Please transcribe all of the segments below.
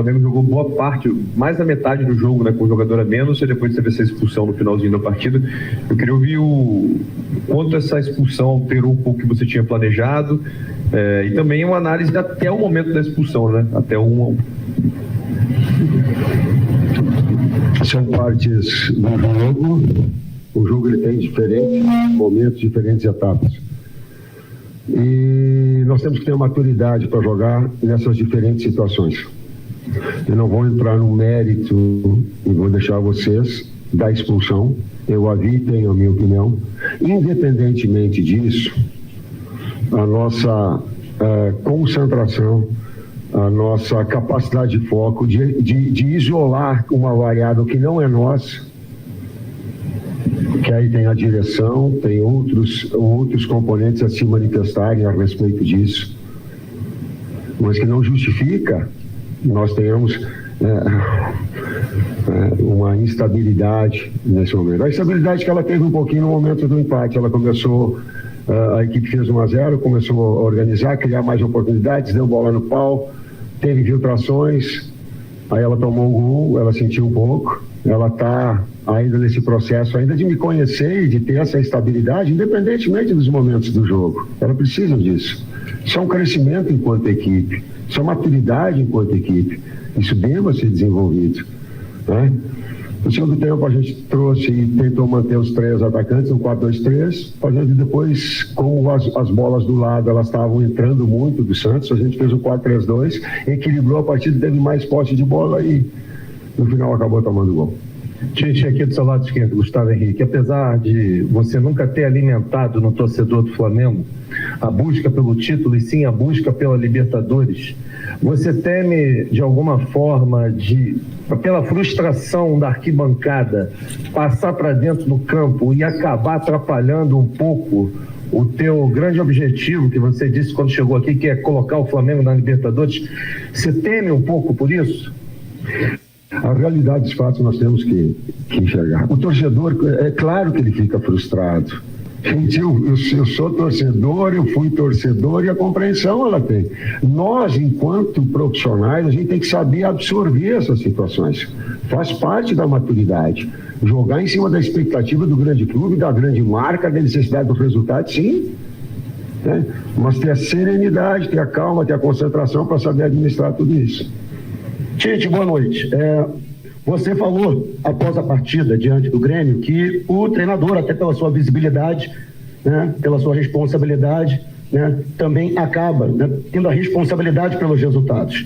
Flamengo jogou boa parte, mais da metade do jogo, né, com o jogador a menos, e depois teve essa expulsão no finalzinho da partida. Eu queria ouvir o quanto essa expulsão alterou um pouco o que você tinha planejado, e também uma análise até o momento da expulsão, né? Até o 1-1. São partes do jogo. O jogo ele tem diferentes momentos, diferentes etapas. E nós temos que ter maturidade para jogar nessas diferentes situações. Eu não vou entrar no mérito e vou deixar vocês da expulsão. Eu a vi, tenho a minha opinião. Independentemente disso, a nossa concentração, a nossa capacidade de foco, de isolar uma variável que não é nossa, que aí tem a direção, tem outros componentes a se manifestarem a respeito disso, mas que não justifica nós tenhamos uma instabilidade nesse momento. A instabilidade que ela teve um pouquinho no momento do empate, ela começou, a equipe fez 1-0, começou a organizar, criar mais oportunidades, deu bola no pau, teve infiltrações, aí ela tomou um gol, ela sentiu um pouco, ela está ainda nesse processo ainda de me conhecer e de ter essa estabilidade, independentemente dos momentos do jogo. Ela precisa disso. Isso é um crescimento enquanto equipe, isso é maturidade enquanto equipe. Isso deva ser desenvolvido, né? No segundo tempo a gente trouxe e tentou manter os 3 atacantes no 4-2-3, fazendo depois, como as bolas do lado elas estavam entrando muito do Santos, a gente fez o 4-3-2, equilibrou a partida, teve mais posse de bola e no final acabou tomando gol. Tite, aqui do seu lado esquerdo, Gustavo Henrique, apesar de você nunca ter alimentado no torcedor do Flamengo a busca pelo título e sim a busca pela Libertadores, você teme de alguma forma, pela frustração da arquibancada, passar para dentro do campo e acabar atrapalhando um pouco o teu grande objetivo que você disse quando chegou aqui, que é colocar o Flamengo na Libertadores? Você teme um pouco por isso? A realidade dos fatos nós temos que enxergar. O torcedor, é claro que ele fica frustrado. Gente, eu sou torcedor, eu fui torcedor e a compreensão ela tem. Nós, enquanto profissionais, a gente tem que saber absorver essas situações. Faz parte da maturidade. Jogar em cima da expectativa do grande clube, da grande marca, da necessidade do resultado, sim. Né? Mas ter a serenidade, ter a calma, ter a concentração para saber administrar tudo isso. Tite, boa noite. Você falou, após a partida, diante do Grêmio, que o treinador, até pela sua visibilidade, né, pela sua responsabilidade, né, também acaba, né, tendo a responsabilidade pelos resultados.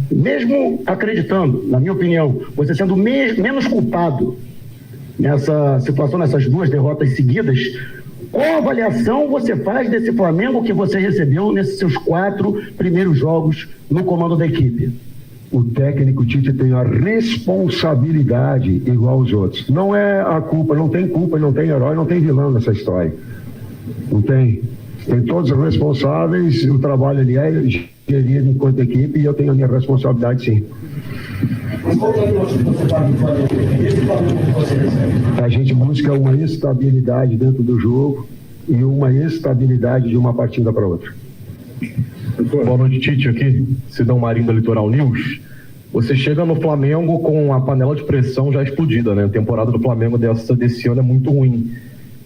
Mesmo acreditando, na minha opinião, você sendo menos culpado nessa situação, nessas 2 derrotas seguidas, qual avaliação você faz desse Flamengo que você recebeu nesses seus 4 primeiros jogos no comando da equipe? O técnico Tite tem a responsabilidade igual aos outros. Não é a culpa, não tem culpa, não tem herói, não tem vilão nessa história. Não tem. Tem todos os responsáveis, o trabalho ali é gerido enquanto equipe e eu tenho a minha responsabilidade, sim. A gente busca uma estabilidade dentro do jogo e uma estabilidade de uma partida para outra. Boa noite, Tite, aqui, Sidão Marinho da Litoral News. Você chega no Flamengo com a panela de pressão já explodida, né? A temporada do Flamengo desse ano é muito ruim.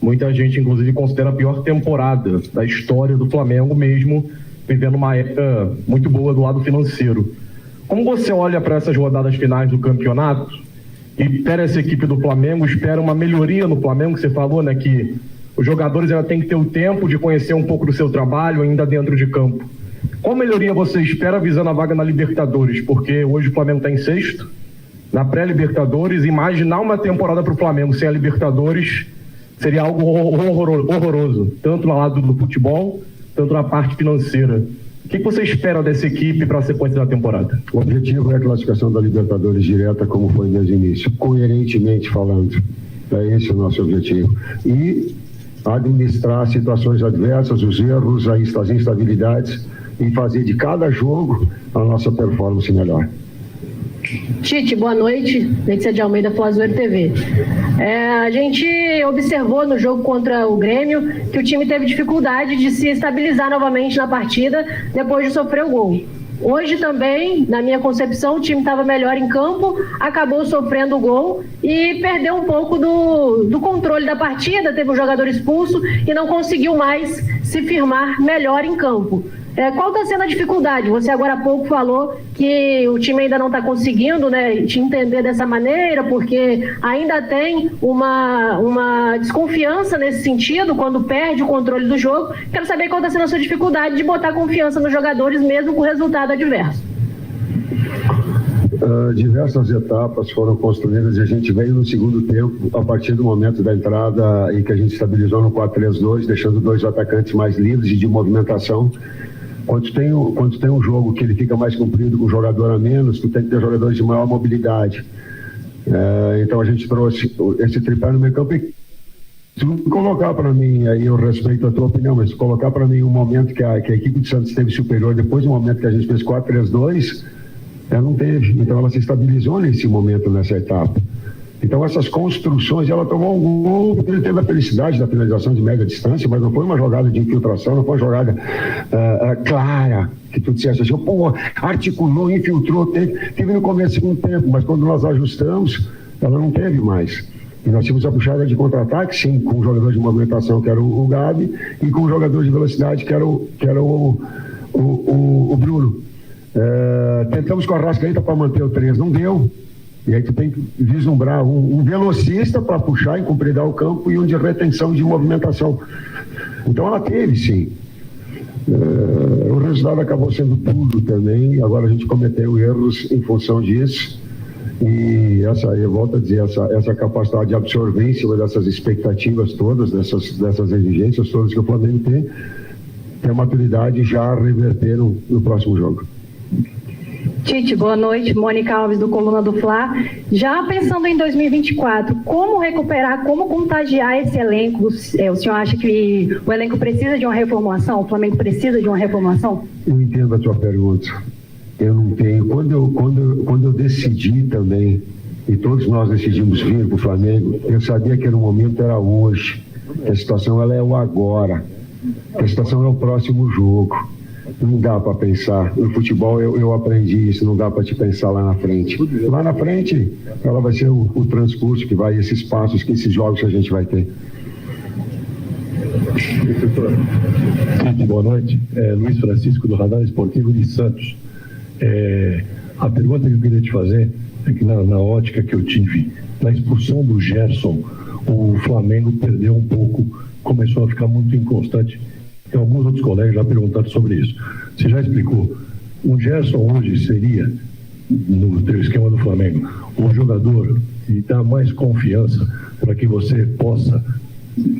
Muita gente, inclusive, considera a pior temporada da história do Flamengo, mesmo vivendo uma época muito boa do lado financeiro. Como você olha para essas rodadas finais do campeonato e espera essa equipe do Flamengo, espera uma melhoria no Flamengo? Você falou, né, que os jogadores ainda têm que ter o tempo de conhecer um pouco do seu trabalho ainda dentro de campo. Qual melhoria você espera visando a vaga na Libertadores? Porque hoje o Flamengo está em 6º, na pré-Libertadores. Imaginar uma temporada para o Flamengo sem a Libertadores seria algo horroroso, tanto no lado do futebol, tanto na parte financeira. O que você espera dessa equipe para a sequência da temporada? O objetivo é a classificação da Libertadores direta, como foi desde o início, coerentemente falando. É esse o nosso objetivo. E administrar situações adversas, os erros, as instabilidades, e fazer de cada jogo a nossa performance melhor. Tite, boa noite. Letícia de Almeida, Flazoeiro TV. A gente observou no jogo contra o Grêmio que o time teve dificuldade de se estabilizar novamente na partida depois de sofrer o gol. Hoje também, na minha concepção, o time estava melhor em campo, acabou sofrendo o gol e perdeu um pouco do controle da partida, teve um jogador expulso e não conseguiu mais se firmar melhor em campo. Qual está sendo a dificuldade? Você agora há pouco falou que o time ainda não está conseguindo, né, te entender dessa maneira, porque ainda tem uma desconfiança nesse sentido, quando perde o controle do jogo. Quero saber qual está sendo a sua dificuldade de botar confiança nos jogadores, mesmo com o resultado adverso. Diversas etapas foram construídas e a gente veio no segundo tempo, a partir do momento da entrada em que a gente estabilizou no 4-3-2, deixando 2 atacantes mais livres e de movimentação. Quando tem um jogo que ele fica mais comprido com o jogador a menos, tu tem que ter jogadores de maior mobilidade. Então a gente trouxe esse tripé no meio campo e se colocar para mim, aí eu respeito a tua opinião, mas se colocar para mim um momento que a equipe de Santos esteve superior, depois do momento que a gente fez 4-3-2, ela não teve. Então ela se estabilizou nesse momento, nessa etapa. Então essas construções, ela tomou um gol, ele teve a felicidade da finalização de média distância, mas não foi uma jogada de infiltração, não foi uma jogada clara, que tu disseste assim, pô, articulou, infiltrou, teve no começo do segundo tempo, mas quando nós ajustamos, ela não teve mais. E nós tínhamos a puxada de contra-ataque, sim, com o jogador de movimentação, que era o Gabi, e com o jogador de velocidade, que era o Bruno. Tentamos com a Arrascaeta para manter o 3, não deu. E aí tu tem que vislumbrar um velocista para puxar e compridar o campo e um de retenção de movimentação. Então ela teve, sim. O resultado acabou sendo tudo também. Agora a gente cometeu erros em função disso. E eu volto a dizer, essa capacidade de absorver em cima dessas expectativas todas, dessas exigências todas que o Flamengo tem a maturidade já reverter no próximo jogo. Tite, boa noite. Mônica Alves, do Coluna do Fla. Já pensando em 2024, como recuperar, como contagiar esse elenco? O senhor acha que o elenco precisa de uma reformulação? O Flamengo precisa de uma reformulação? Eu entendo a tua pergunta. Eu não tenho. Quando eu decidi também, e todos nós decidimos vir para o Flamengo, eu sabia que o momento era hoje. A situação ela é o agora. A situação é o próximo jogo. Não dá para pensar. No futebol eu aprendi isso, não dá para te pensar lá na frente. Lá na frente, ela vai ser o transcurso que vai, esses passos, esses jogos que a gente vai ter. Boa noite. Luiz Francisco, do Radar Esportivo de Santos. A pergunta que eu queria te fazer é que na ótica que eu tive, na expulsão do Gerson, o Flamengo perdeu um pouco, começou a ficar muito inconstante. E alguns outros colegas já perguntaram sobre isso. Você já explicou. O Gerson hoje seria, no teu esquema do Flamengo, um jogador que dá mais confiança para que você possa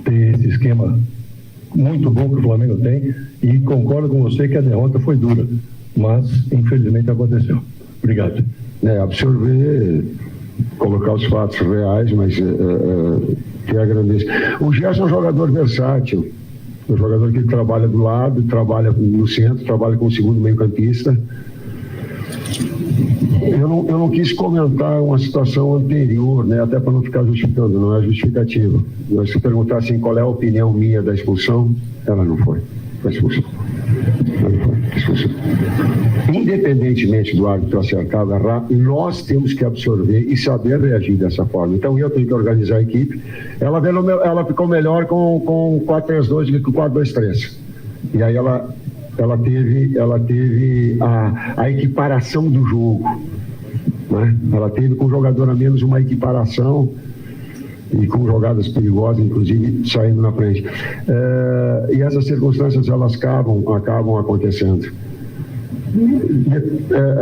ter esse esquema muito bom que o Flamengo tem, e concordo com você que a derrota foi dura, mas infelizmente aconteceu. Obrigado. Absorver, colocar os fatos reais, mas que agradeço. O Gerson é um jogador versátil. Um jogador que trabalha do lado, trabalha no centro, trabalha com o segundo meio-campista. Eu não quis comentar uma situação anterior, né, até para não ficar justificando, não é justificativa. Mas se perguntar assim, qual é a opinião minha da expulsão, ela não foi. Foi expulsão. Ela não foi expulsão. Independentemente do árbitro acertar ou errar, nós temos que absorver e saber reagir dessa forma. Então eu tenho que organizar a equipe. Ela ficou melhor com 4-3-2 do que com 4-2-3. E aí ela teve a equiparação do jogo, né? Ela teve com o jogador a menos uma equiparação e com jogadas perigosas, inclusive saindo na frente. E essas circunstâncias elas acabam acontecendo.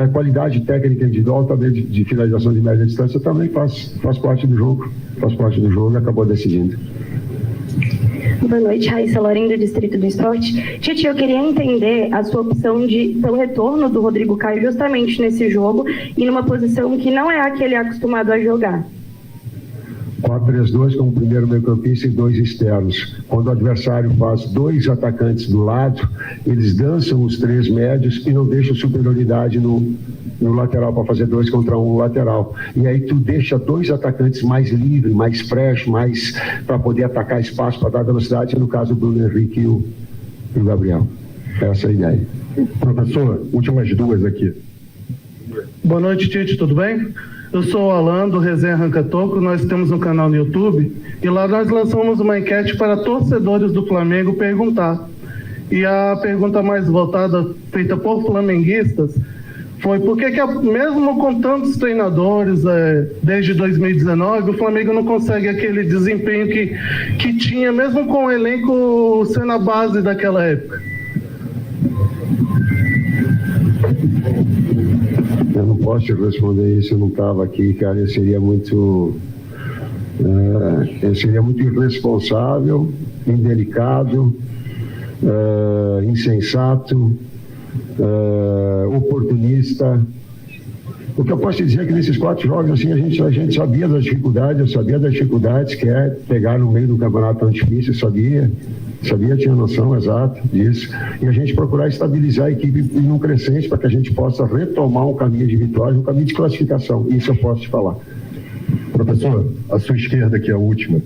A qualidade técnica individual também de finalização de média distância também faz parte do jogo, e acabou decidindo. Boa noite, Raíssa Lorim, do Distrito do Esporte. Tite, eu queria entender a sua opção pelo retorno do Rodrigo Caio justamente nesse jogo e numa posição que não é a que ele é acostumado a jogar. 4-3-2 com o primeiro meio-campista e 2 externos. Quando o adversário faz 2 atacantes do lado, eles dançam os 3 médios e não deixam superioridade no lateral para fazer 2 contra 1 lateral. E aí tu deixa 2 atacantes mais livres, mais fresh, mais para poder atacar espaço, para dar velocidade, no caso do Bruno Henrique e o Gabriel. Essa é a ideia. Professor, últimas duas aqui. Boa noite, Tite, tudo bem? Eu sou o Alan, do Resenha Arranca Toco. Nós temos um canal no YouTube e lá nós lançamos uma enquete para torcedores do Flamengo perguntar. E a pergunta mais votada, feita por flamenguistas, foi por que mesmo com tantos treinadores desde 2019, o Flamengo não consegue aquele desempenho que tinha, mesmo com o elenco sendo a base daquela época? Eu não posso te responder isso, eu não estava aqui, cara. Eu seria muito irresponsável, indelicado, insensato, oportunista. O que eu posso te dizer é que nesses 4 jogos assim, a gente sabia das dificuldades, eu sabia das dificuldades que é pegar no meio do campeonato tão difícil, sabia, tinha noção exata disso, e a gente procurar estabilizar a equipe em um crescente para que a gente possa retomar um caminho de vitória, um caminho de classificação. Isso eu posso te falar. Professor, a sua esquerda aqui é a última.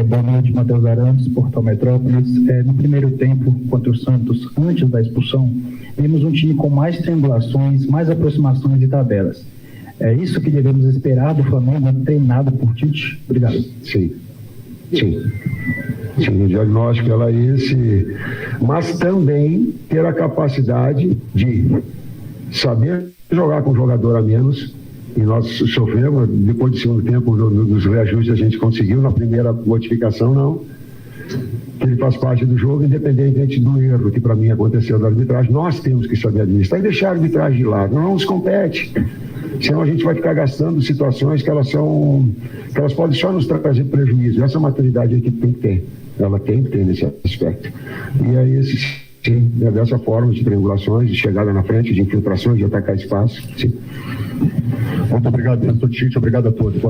Boa noite, Matheus Arantes, Portal Metrópolis. No primeiro tempo, contra o Santos, antes da expulsão, vimos um time com mais triangulações, mais aproximações de tabelas. É isso que devemos esperar do Flamengo, treinado por Tite? Obrigado. Sim, o diagnóstico é esse, mas também ter a capacidade de saber jogar com um jogador a menos. E nós sofremos, depois do segundo tempo, dos reajustes a gente conseguiu, na primeira modificação não, que ele faz parte do jogo, independentemente do erro que para mim aconteceu da arbitragem. Nós temos que saber administrar e deixar a arbitragem de lado, não nos compete, senão a gente vai ficar gastando situações que elas podem só nos trazer prejuízo. Essa maturidade a equipe tem que ter, ela tem que ter nesse aspecto, e é esse sim, é dessa forma de triangulações, de chegada na frente, de infiltrações, de atacar espaço, sim. Muito obrigado, professor Tite, obrigado a todos.